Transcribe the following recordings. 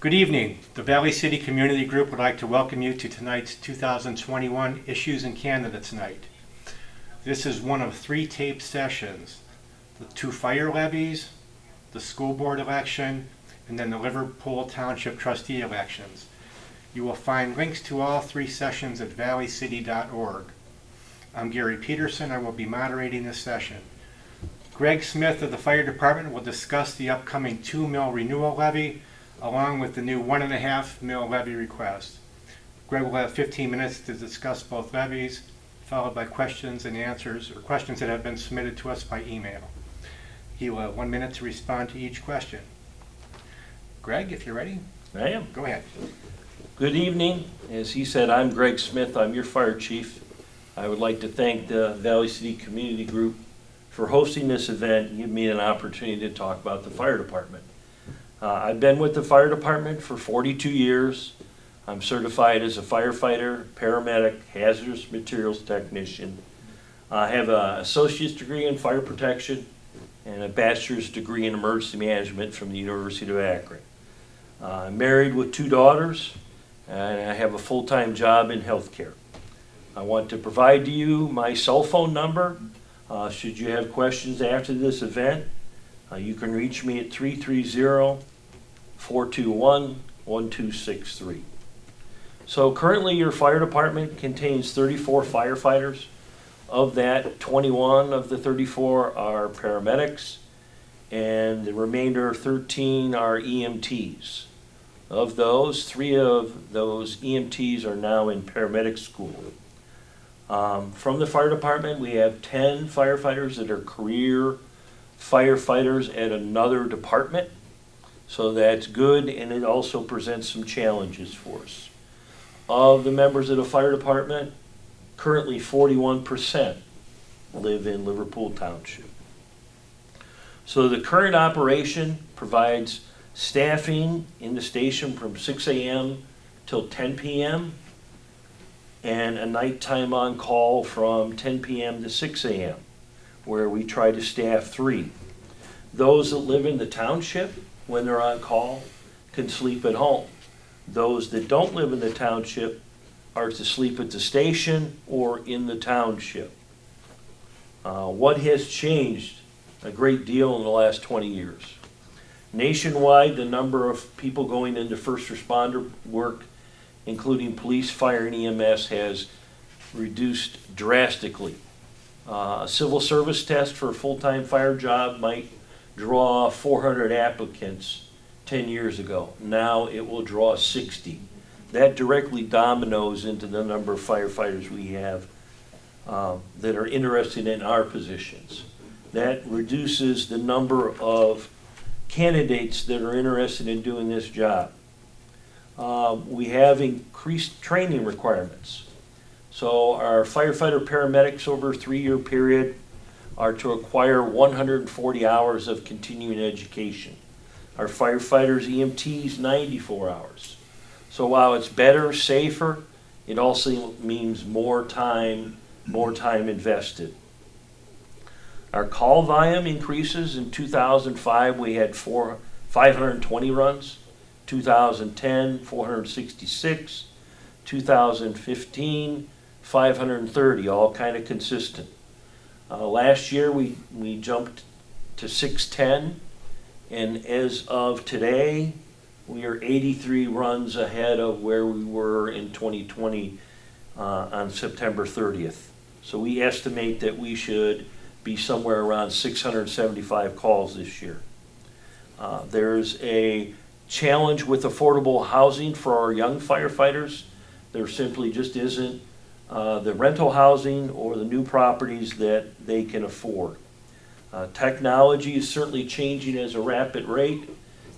Good evening. The Valley City Community Group would like to welcome you to tonight's 2021 Issues and Candidates Night. This is one of 3 taped sessions: the 2 fire levies, the school board election, and then the Liverpool Township trustee elections. You will find links to all 3 sessions at valleycity.org. I'm Gary Peterson. I will be moderating this session. Greg Smith of the Fire Department will discuss the upcoming 2 mil renewal levy along with the new 1.5 mil levy request. Greg will have 15 minutes to discuss both levies, followed by questions and answers, or questions that have been submitted to us by email. He will have 1 minute to respond to each question. Greg, if you're ready. I am. Go ahead. Good evening. As he said, I'm Greg Smith. I'm your fire chief. I would like to thank the Valley City Community Group for hosting this event and giving me an opportunity to talk about the fire department. I've been with the fire department for 42 years. I'm certified as a firefighter, paramedic, hazardous materials technician. I have an associate's degree in fire protection and a bachelor's degree in emergency management from the University of Akron. I'm married with 2 daughters, and I have a full-time job in healthcare. I want to provide to you my cell phone number. Should you have questions after this event, you can reach me at 330-421-1263. So currently your fire department contains 34 firefighters. Of that, 21 of the 34 are paramedics, and the remainder 13 are EMTs. Of those, 3 of those EMTs are now in paramedic school. From the fire department, we have 10 firefighters that are career firefighters at another department. So that's good, and it also presents some challenges for us. Of the members of the fire department, currently 41% live in Liverpool Township. So the current operation provides staffing in the station from 6 a.m. till 10 p.m. and a nighttime on call from 10 p.m. to 6 a.m. where we try to staff 3. Those that live in the township, when they're on call, can sleep at home. Those that don't live in the township are to sleep at the station or in the township. What has changed a great deal in the last 20 years? Nationwide, the number of people going into first responder work, including police, fire, and EMS, has reduced drastically. A civil service test for a full-time fire job might draw 400 applicants 10 years ago. Now it will draw 60. That directly dominoes into the number of firefighters we have that are interested in our positions. That reduces the number of candidates that are interested in doing this job. We have increased training requirements. So our firefighter paramedics over a 3-year period are to acquire 140 hours of continuing education. Our firefighters, EMTs, 94 hours. So while it's better, safer, it also means more time invested. Our call volume increases. In 2005, we had 520 runs. 2010, 466. 2015, 530, all kind of consistent. Last year we jumped to 610, and as of today we are 83 runs ahead of where we were in 2020 on September 30th. So we estimate that we should be somewhere around 675 calls this year. There's a challenge with affordable housing for our young firefighters. There simply just isn't the rental housing or the new properties that they can afford. Technology is certainly changing at a rapid rate,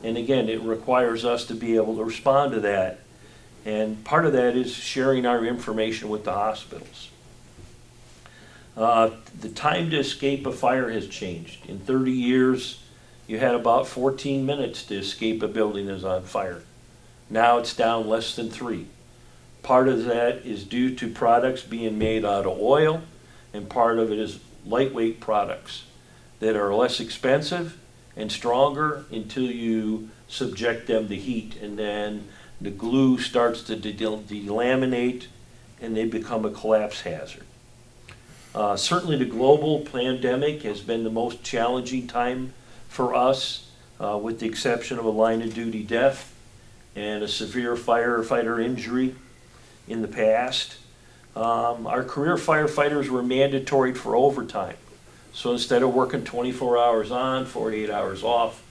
and again, it requires us to be able to respond to that. And part of that is sharing our information with the hospitals. The time to escape a fire has changed. In 30 years, you had about 14 minutes to escape a building that's on fire. Now it's down less than 3. Part of that is due to products being made out of oil, and part of it is lightweight products that are less expensive and stronger until you subject them to heat, and then the glue starts to delaminate and they become a collapse hazard. Certainly the global pandemic has been the most challenging time for us, with the exception of a line of duty death and a severe firefighter injury in the past. Our career firefighters were mandatory for overtime. So instead of working 24 hours on, 48 hours off,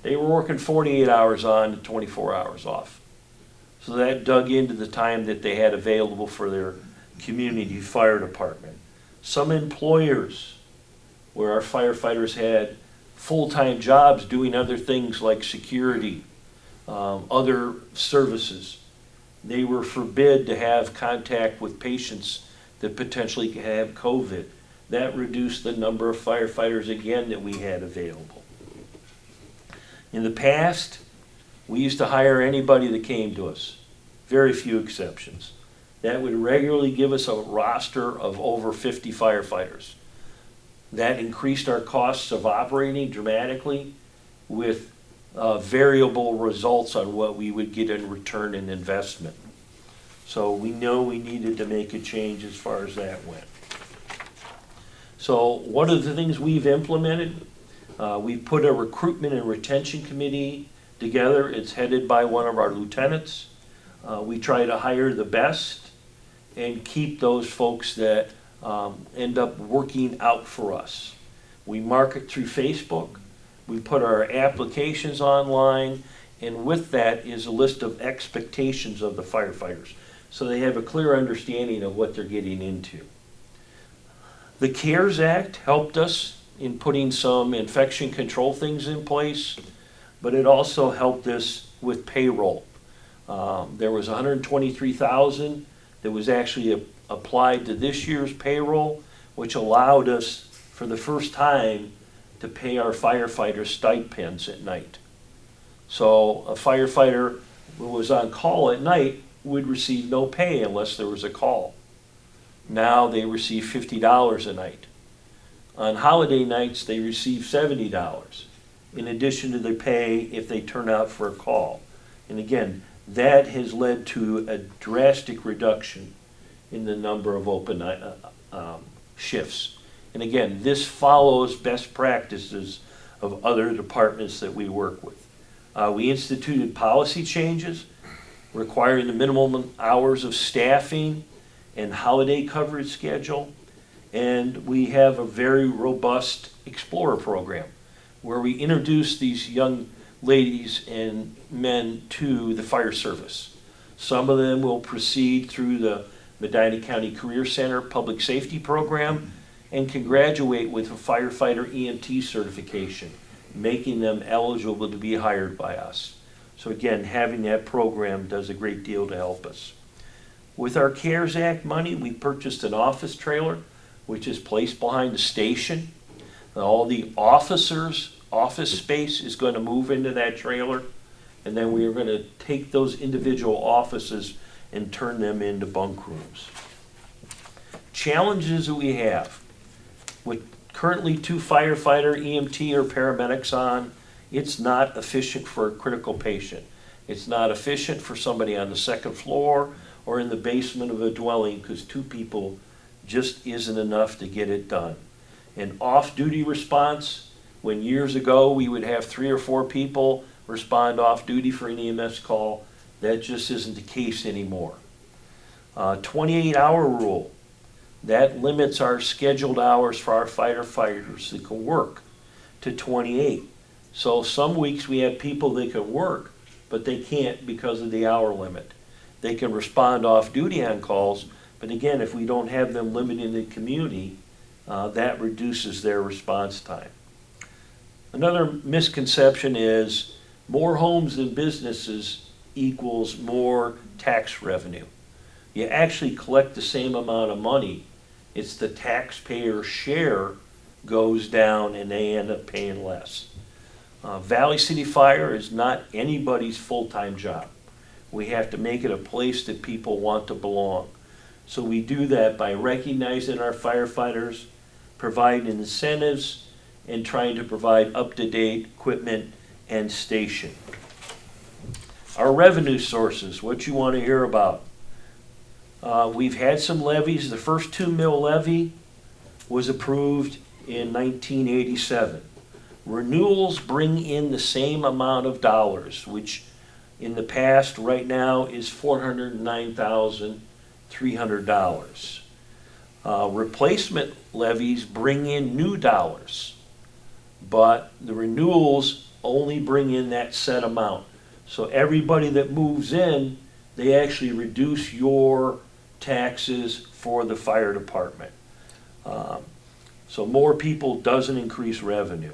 they were working 48 hours on and 24 hours off. So that dug into the time that they had available for their community fire department. Some employers where our firefighters had full-time jobs doing other things like security, other services, they were forbid to have contact with patients that potentially could have COVID. That reduced the number of firefighters again that we had available. In the past, we used to hire anybody that came to us, very few exceptions. That would regularly give us a roster of over 50 firefighters. That increased our costs of operating dramatically with variable results on what we would get in return in investment. So we know we needed to make a change as far as that went. So one of the things we've implemented, we put a recruitment and retention committee together. It's headed by one of our lieutenants. We try to hire the best and keep those folks that end up working out for us. We market through Facebook. We put our applications online, and with that is a list of expectations of the firefighters, so they have a clear understanding of what they're getting into. The CARES Act helped us in putting some infection control things in place, but it also helped us with payroll. There was $123,000 that was actually applied to this year's payroll, which allowed us for the first time to pay our firefighters stipends at night. So a firefighter who was on call at night would receive no pay unless there was a call. Now they receive $50 a night. On holiday nights, they receive $70, in addition to their pay if they turn out for a call. And again, that has led to a drastic reduction in the number of open shifts. And again, this follows best practices of other departments that we work with. We instituted policy changes requiring the minimum hours of staffing and holiday coverage schedule. And we have a very robust Explorer program where we introduce these young ladies and men to the fire service. Some of them will proceed through the Medina County Career Center Public Safety Program and can graduate with a firefighter EMT certification, making them eligible to be hired by us. So again, having that program does a great deal to help us. With our CARES Act money, we purchased an office trailer, which is placed behind the station. All the officers' office space is going to move into that trailer, and then we are going to take those individual offices and turn them into bunk rooms. Challenges that we have with currently 2 firefighter, EMT, or paramedics on, it's not efficient for a critical patient. It's not efficient for somebody on the second floor or in the basement of a dwelling, because 2 people just isn't enough to get it done. An off-duty response, when years ago we would have 3 or 4 people respond off-duty for an EMS call, that just isn't the case anymore. 28-hour rule, that limits our scheduled hours for our firefighters that can work to 28. So some weeks we have people that can work, but they can't because of the hour limit. They can respond off-duty on calls, but again, if we don't have them limited in the community, that reduces their response time. Another misconception is more homes and businesses equals more tax revenue. You actually collect the same amount of money. It's the taxpayer share goes down and they end up paying less. Valley City Fire is not anybody's full-time job. We have to make it a place that people want to belong. So we do that by recognizing our firefighters, providing incentives, and trying to provide up-to-date equipment and station. Our revenue sources, what you want to hear about. We've had some levies. The first 2 mil levy was approved in 1987. Renewals bring in the same amount of dollars, which in the past right now is $409,300. Replacement levies bring in new dollars, but the renewals only bring in that set amount. So everybody that moves in, they actually reduce your taxes for the fire department. So more people doesn't increase revenue.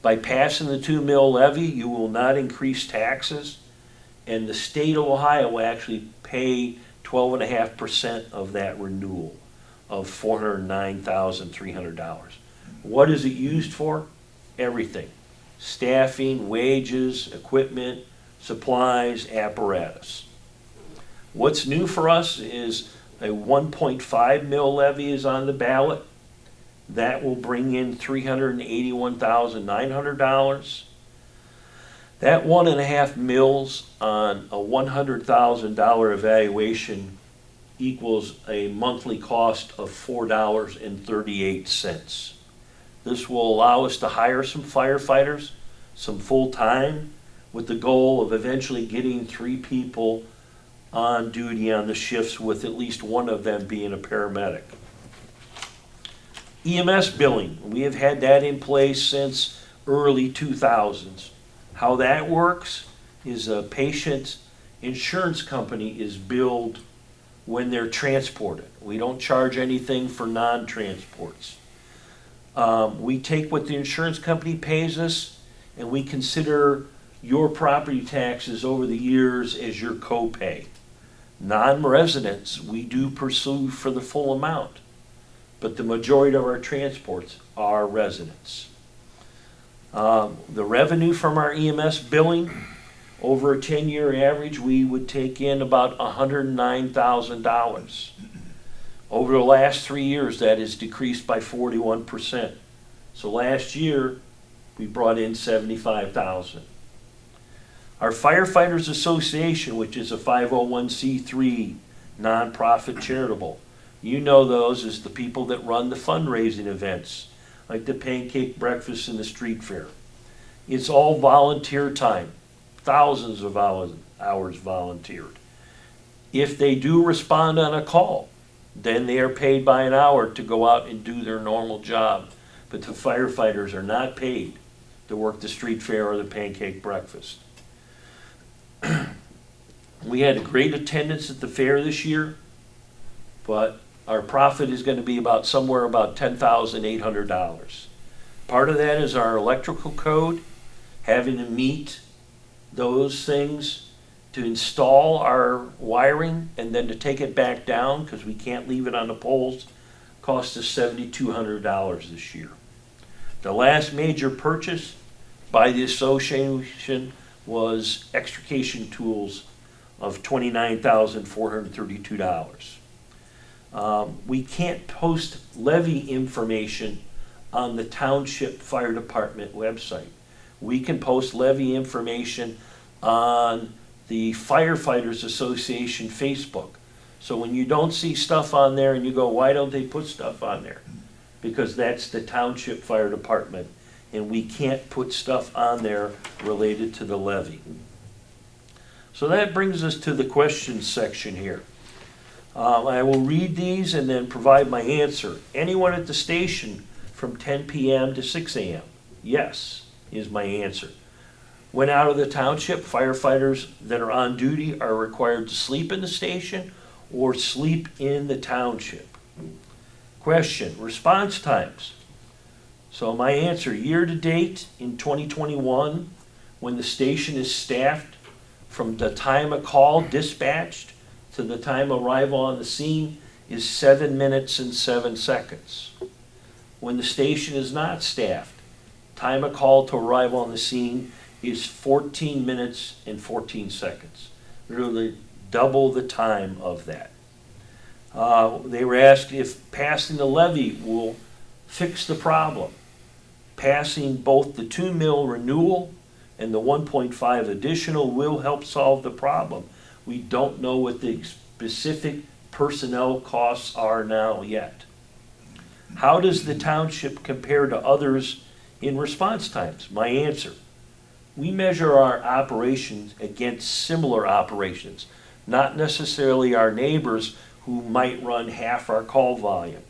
By passing the 2 mil levy, you will not increase taxes, and the state of Ohio will actually pay 12.5% of that renewal of $409,300. What is it used for? Everything. Staffing, wages, equipment, supplies, apparatus. What's new for us is a 1.5 mil levy is on the ballot. That will bring in $381,900. That 1.5 mils on a $100,000 evaluation equals a monthly cost of $4.38. This will allow us to hire some firefighters, some full-time, with the goal of eventually getting 3 people on duty on the shifts, with at least one of them being a paramedic. EMS billing, we have had that in place since early 2000s. How that works is a patient's insurance company is billed when they're transported. We don't charge anything for non-transports. We take what the insurance company pays us, and we consider your property taxes over the years as your copay. Non-residents, we do pursue for the full amount, but the majority of our transports are residents. The revenue from our EMS billing, over a 10-year average, we would take in about $109,000. Over the last 3 years, that has decreased by 41%. So last year, we brought in $75,000. Our Firefighters Association, which is a 501c3 nonprofit charitable, you know those as the people that run the fundraising events, like the pancake breakfast and the street fair. It's all volunteer time, thousands of hours volunteered. If they do respond on a call, then they are paid by an hour to go out and do their normal job. But the firefighters are not paid to work the street fair or the pancake breakfast. We had a great attendance at the fair this year, but our profit is going to be somewhere about $10,800. Part of that is our electrical code, having to meet those things to install our wiring and then to take it back down because we can't leave it on the poles, cost us $7,200 this year. The last major purchase by the association was extrication tools of $29,432. We can't post levy information on the Township Fire Department website. We can post levy information on the Firefighters Association Facebook. So when you don't see stuff on there and you go, why don't they put stuff on there? Because that's the Township Fire Department, and we can't put stuff on there related to the levy. So that brings us to the questions section here. I will read these and then provide my answer. Anyone at the station from 10 p.m. to 6 a.m.? Yes, is my answer. When out of the township, firefighters that are on duty are required to sleep in the station or sleep in the township. Question, response times. So my answer, year to date in 2021, when the station is staffed, from the time a call dispatched to the time arrival on the scene is 7 minutes and 7 seconds. When the station is not staffed, time of call to arrival on the scene is 14 minutes and 14 seconds. Literally double the time of that. They were asked if passing the levy will fix the problem. passing both the 2 mil renewal and the 1.5 additional will help solve the problem. We don't know what the specific personnel costs are now yet. How does the township compare to others in response times? My answer: we measure our operations against similar operations, not necessarily our neighbors who might run half our call volume.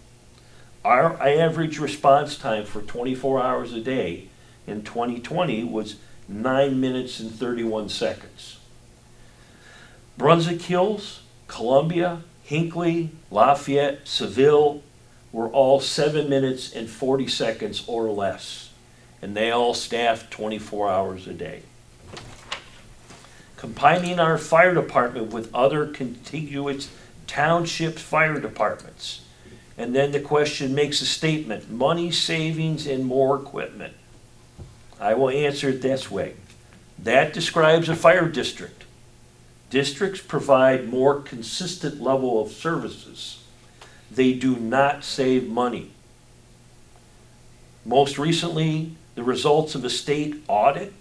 Our average response time for 24 hours a day in 2020 was 9 minutes and 31 seconds. Brunswick Hills, Columbia, Hinckley, Lafayette, Seville were all 7 minutes and 40 seconds or less, and they all staffed 24 hours a day. Combining our fire department with other contiguous township fire departments. And then the question makes a statement: money savings and more equipment. I will answer it this way. That describes a fire district. Districts provide more consistent level of services. They do not save money. Most recently, the results of a state audit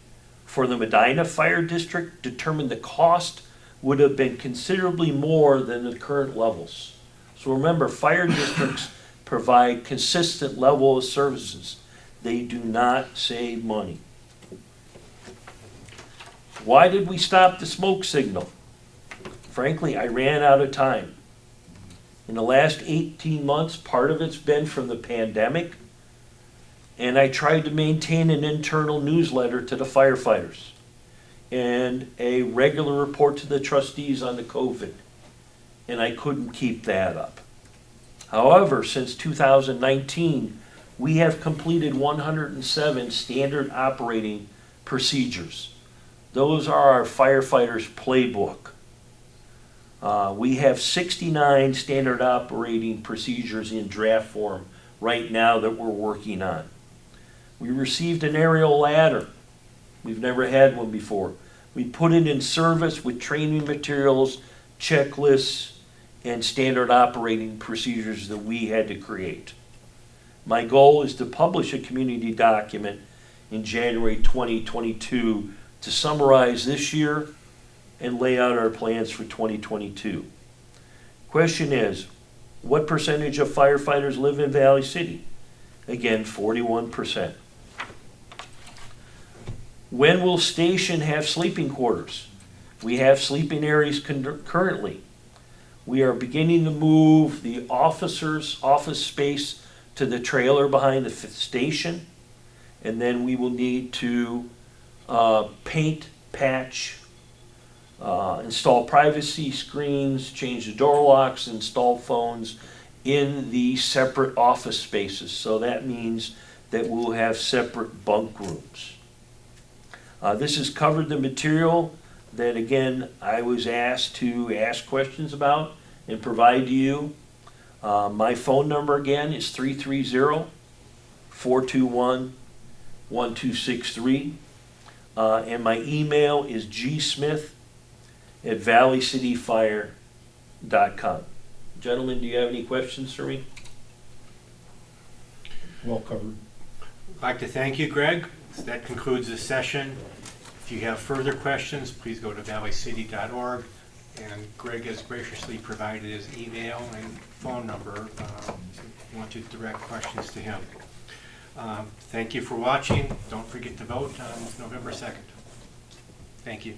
for the Medina Fire District determined the cost would have been considerably more than the current levels. So remember, fire districts provide consistent level of services. They do not save money. Why did we stop the smoke signal? Frankly, I ran out of time. In the last 18 months, part of it's been from the pandemic, and I tried to maintain an internal newsletter to the firefighters and a regular report to the trustees on the COVID, and I couldn't keep that up. However, since 2019, we have completed 107 standard operating procedures. Those are our firefighters' playbook. We have 69 standard operating procedures in draft form right now that we're working on. We received an aerial ladder. We've never had one before. We put it in service with training materials, checklists, and standard operating procedures that we had to create. My goal is to publish a community document in January 2022 to summarize this year and lay out our plans for 2022. Question is, what percentage of firefighters live in Valley City? Again, 41%. When will station have sleeping quarters? We have sleeping areas currently. We are beginning to move the officers' office space to the trailer behind the station, and then we will need to paint, patch, install privacy screens, change the door locks, install phones in the separate office spaces. So that means that we'll have separate bunk rooms. This has covered the material that, again, I was asked to ask questions about and provide to you. My phone number again is 330-421-1263. And my email is gsmith@valleycityfire.com. Gentlemen, do you have any questions for me? Well covered. I'd like to thank you, Greg. That concludes this session. If you have further questions, please go to valleycity.org. And Greg has graciously provided his email and phone number if you want to direct questions to him. Thank you for watching. Don't forget to vote on November 2nd. Thank you.